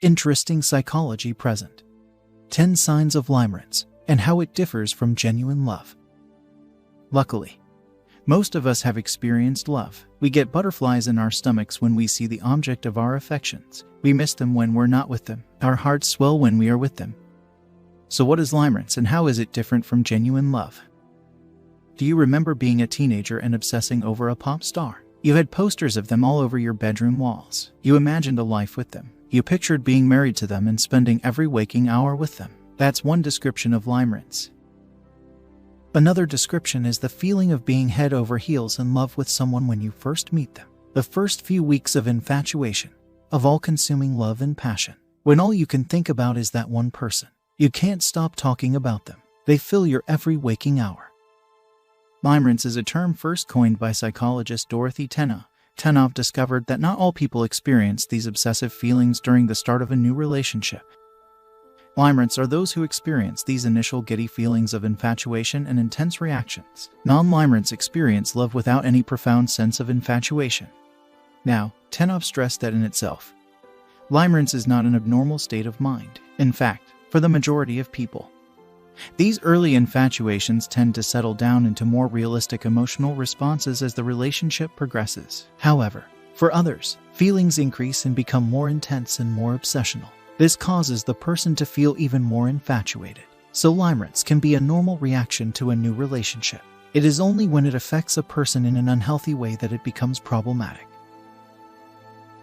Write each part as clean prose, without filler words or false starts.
Interesting psychology present. 10 signs of limerence and how it differs from genuine love. Luckily, most of us have experienced love. We get butterflies in our stomachs when we see the object of our affections. We miss them when we're not with them. Our hearts swell when we are with them. So what is limerence and how is it different from genuine love? Do you remember being a teenager and obsessing over a pop star? You had posters of them all over your bedroom walls. You imagined a life with them. You pictured being married to them and spending every waking hour with them. That's one description of limerence. Another description is the feeling of being head over heels in love with someone when you first meet them. The first few weeks of infatuation, of all-consuming love and passion, when all you can think about is that one person. You can't stop talking about them. They fill your every waking hour. Limerence is a term first coined by psychologist Dorothy Tennov. Tennov discovered that not all people experience these obsessive feelings during the start of a new relationship. Limerents are those who experience these initial giddy feelings of infatuation and intense reactions. Non-limerents experience love without any profound sense of infatuation. Now, Tennov stressed that in itself, limerence is not an abnormal state of mind. In fact, for the majority of people, these early infatuations tend to settle down into more realistic emotional responses as the relationship progresses. However, for others, feelings increase and become more intense and more obsessional. This causes the person to feel even more infatuated. So limerence can be a normal reaction to a new relationship. It is only when it affects a person in an unhealthy way that it becomes problematic.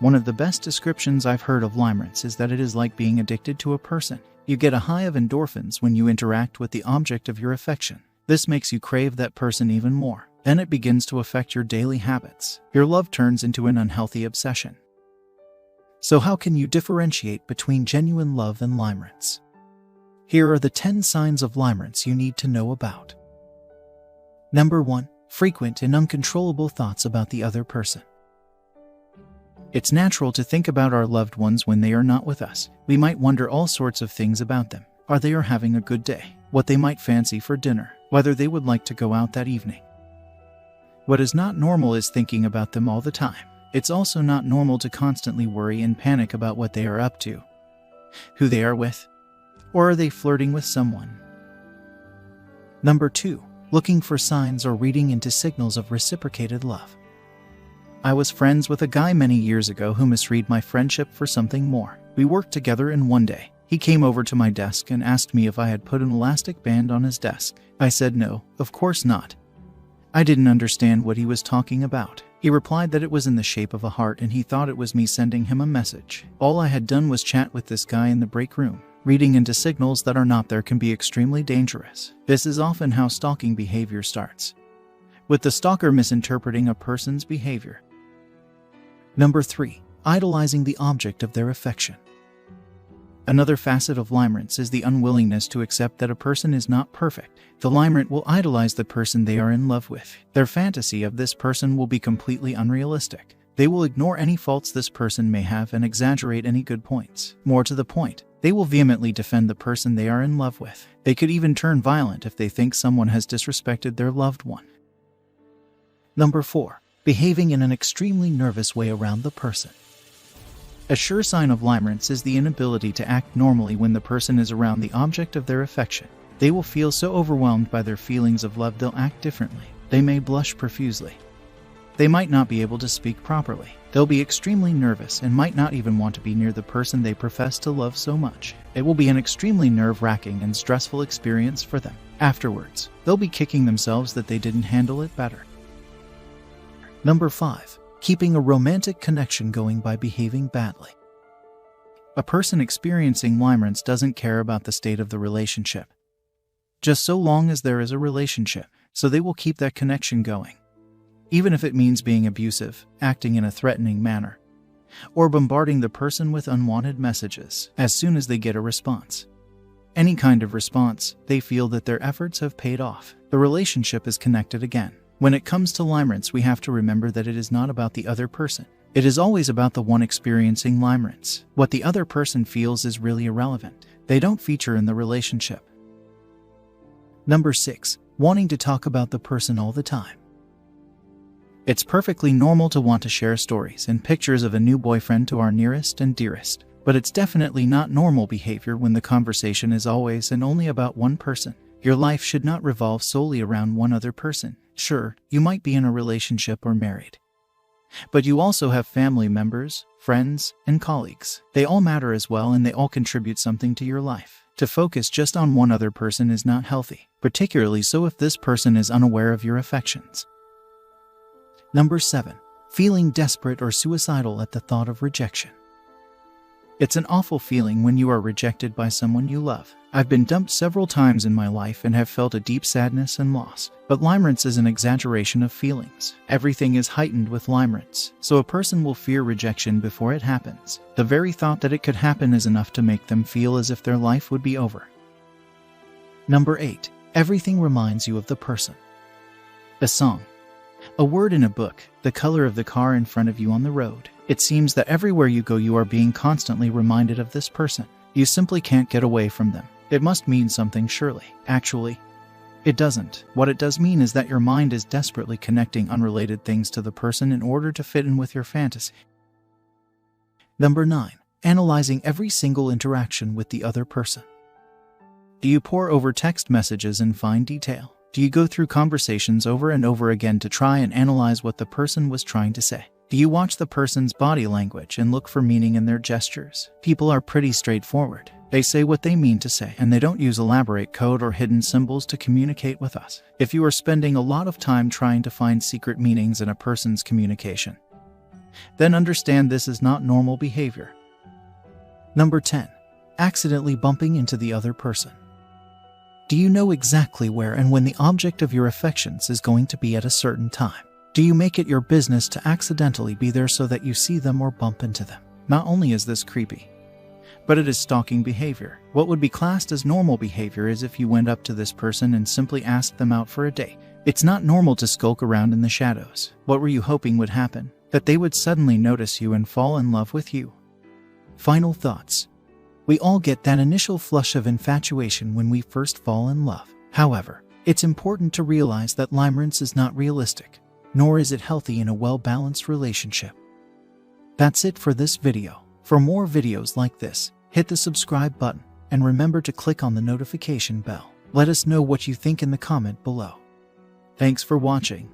One of the best descriptions I've heard of limerence is that it is like being addicted to a person. You get a high of endorphins when you interact with the object of your affection. This makes you crave that person even more. Then it begins to affect your daily habits. Your love turns into an unhealthy obsession. So how can you differentiate between genuine love and limerence? Here are the 10 signs of limerence you need to know about. Number 1. Frequent and uncontrollable thoughts about the other person. It's natural to think about our loved ones when they are not with us. We might wonder all sorts of things about them. Are they having a good day? What they might fancy for dinner? Whether they would like to go out that evening? What is not normal is thinking about them all the time. It's also not normal to constantly worry and panic about what they are up to, who they are with, or are they flirting with someone. Number 2. Looking for signs or reading into signals of reciprocated love. I was friends with a guy many years ago who misread my friendship for something more. We worked together and one day, he came over to my desk and asked me if I had put an elastic band on his desk. I said no, of course not. I didn't understand what he was talking about. He replied that it was in the shape of a heart and he thought it was me sending him a message. All I had done was chat with this guy in the break room. Reading into signals that are not there can be extremely dangerous. This is often how stalking behavior starts, with the stalker misinterpreting a person's behavior. Number 3. Idolizing the object of their affection. Another facet of limerence is the unwillingness to accept that a person is not perfect. The limerent will idolize the person they are in love with. Their fantasy of this person will be completely unrealistic. They will ignore any faults this person may have and exaggerate any good points. More to the point, they will vehemently defend the person they are in love with. They could even turn violent if they think someone has disrespected their loved one. Number 4. Behaving in an extremely nervous way around the person. A sure sign of limerence is the inability to act normally when the person is around the object of their affection. They will feel so overwhelmed by their feelings of love they'll act differently. They may blush profusely. They might not be able to speak properly. They'll be extremely nervous and might not even want to be near the person they profess to love so much. It will be an extremely nerve-wracking and stressful experience for them. Afterwards, they'll be kicking themselves that they didn't handle it better. Number 5. Keeping a romantic connection going by behaving badly. A person experiencing limerence doesn't care about the state of the relationship, just so long as there is a relationship, so they will keep that connection going, even if it means being abusive, acting in a threatening manner, or bombarding the person with unwanted messages as soon as they get a response. Any kind of response, they feel that their efforts have paid off. The relationship is connected again. When it comes to limerence, we have to remember that it is not about the other person. It is always about the one experiencing limerence. What the other person feels is really irrelevant. They don't feature in the relationship. Number 6. Wanting to talk about the person all the time. It's perfectly normal to want to share stories and pictures of a new boyfriend to our nearest and dearest. But it's definitely not normal behavior when the conversation is always and only about one person. Your life should not revolve solely around one other person. Sure, you might be in a relationship or married, but you also have family members, friends, and colleagues. They all matter as well, and they all contribute something to your life. To focus just on one other person is not healthy, particularly so if this person is unaware of your affections. Number 7. Feeling desperate or suicidal at the thought of rejection. It's an awful feeling when you are rejected by someone you love. I've been dumped several times in my life and have felt a deep sadness and loss. But limerence is an exaggeration of feelings. Everything is heightened with limerence, so a person will fear rejection before it happens. The very thought that it could happen is enough to make them feel as if their life would be over. Number 8. Everything reminds you of the person. A song, a word in a book, the color of the car in front of you on the road. It seems that everywhere you go you are being constantly reminded of this person. You simply can't get away from them. It must mean something surely. Actually, it doesn't. What it does mean is that your mind is desperately connecting unrelated things to the person in order to fit in with your fantasy. Number 9. Analyzing every single interaction with the other person. Do you pore over text messages in fine detail? Do you go through conversations over and over again to try and analyze what the person was trying to say? Do you watch the person's body language and look for meaning in their gestures? People are pretty straightforward. They say what they mean to say, and they don't use elaborate code or hidden symbols to communicate with us. If you are spending a lot of time trying to find secret meanings in a person's communication, then understand this is not normal behavior. Number 10. Accidentally bumping into the other person. Do you know exactly where and when the object of your affections is going to be at a certain time? Do you make it your business to accidentally be there so that you see them or bump into them? Not only is this creepy, but it is stalking behavior. What would be classed as normal behavior is if you went up to this person and simply asked them out for a date. It's not normal to skulk around in the shadows. What were you hoping would happen? That they would suddenly notice you and fall in love with you? Final thoughts. We all get that initial flush of infatuation when we first fall in love. However, it's important to realize that limerence is not realistic, nor is it healthy in a well-balanced relationship. That's it for this video. For more videos like this, hit the subscribe button and remember to click on the notification bell. Let us know what you think in the comment below. Thanks for watching.